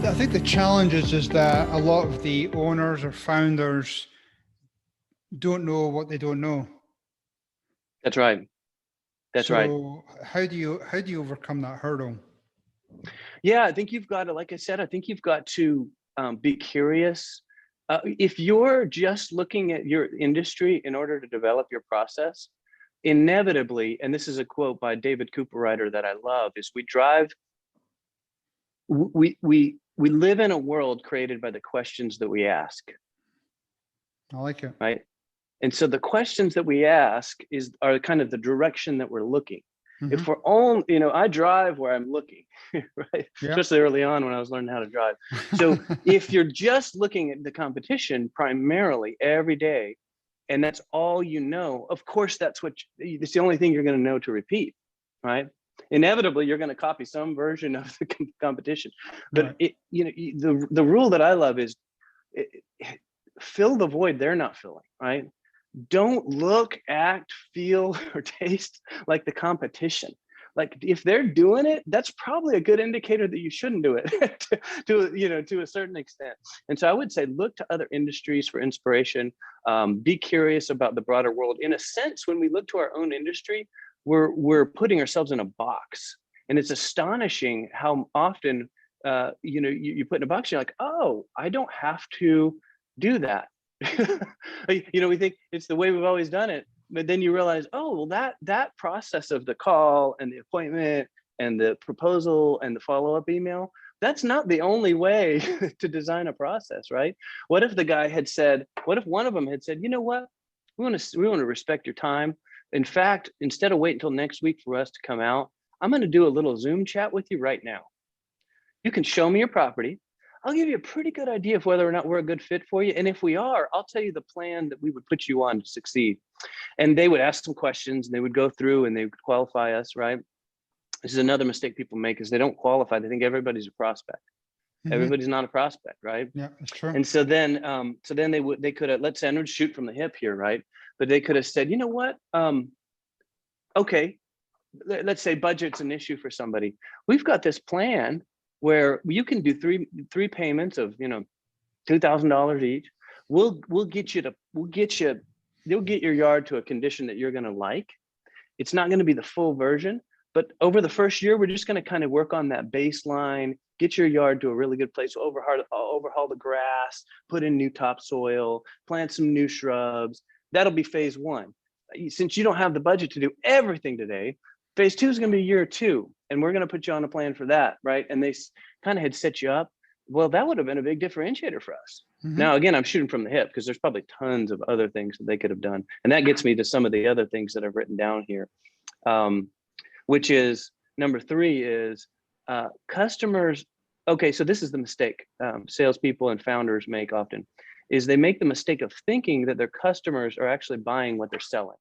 I think the challenge is that a lot of the owners or founders don't know what they don't know. That's right. That's right. So how do you overcome that hurdle? Yeah, I think you've got to, like I said, I think you've got to be curious. If you're just looking at your industry in order to develop your process, inevitably, and this is a quote by David Cooperrider that I love, is we live in a world created by the questions that we ask. I like it. Right. And so the questions that we ask are kind of the direction that we're looking. Mm-hmm. If we're all, I drive where I'm looking, right? Yeah. Especially early on when I was learning how to drive. So if you're just looking at the competition primarily every day, and that's all you know, of course, it's the only thing you're going to know to repeat, right? Inevitably, you're going to copy some version of the competition. But right. the rule that I love is fill the void they're not filling, right? Don't look, act, feel, or taste like the competition. Like if they're doing it, that's probably a good indicator that you shouldn't do it to a certain extent. And so I would say, look to other industries for inspiration. Be curious about the broader world. In a sense, when we look to our own industry, we're putting ourselves in a box, and it's astonishing how often you put in a box. You're like, oh, I don't have to do that. We think it's the way we've always done it, but then you realize, oh, well, that process of the call and the appointment and the proposal and the follow-up email, that's not the only way to design a process, right? What if one of them had said, you know what, we want to respect your time. In fact, instead of waiting until next week for us to come out, I'm going to do a little Zoom chat with you right now. You can show me your property. I'll give you a pretty good idea of whether or not we're a good fit for you. And if we are, I'll tell you the plan that we would put you on to succeed. And they would ask some questions, and they would go through and they would qualify us, right? This is another mistake people make, is they don't qualify. They think everybody's a prospect. Mm-hmm. Everybody's not a prospect, right? Yeah, that's true. And so then they could have, let's say, I'm going to shoot from the hip here, right? But they could have said, you know what? Okay, let's say budget's an issue for somebody. We've got this plan where you can do three payments of $2,000 each. You'll get your yard to a condition that you're going to like. It's not going to be the full version, but over the first year, we're just going to kind of work on that baseline, get your yard to a really good place, overhaul the grass, put in new topsoil, plant some new shrubs. That'll be phase one. Since you don't have the budget to do everything today, phase two is going to be year two, and we're going to put you on a plan for that, right? And they kind of had set you up. Well, that would have been a big differentiator for us. Mm-hmm. Now, again, I'm shooting from the hip because there's probably tons of other things that they could have done. And that gets me to some of the other things that I've written down here, which is number 3 is customers. Okay, so this is the mistake salespeople and founders make often, is they make the mistake of thinking that their customers are actually buying what they're selling.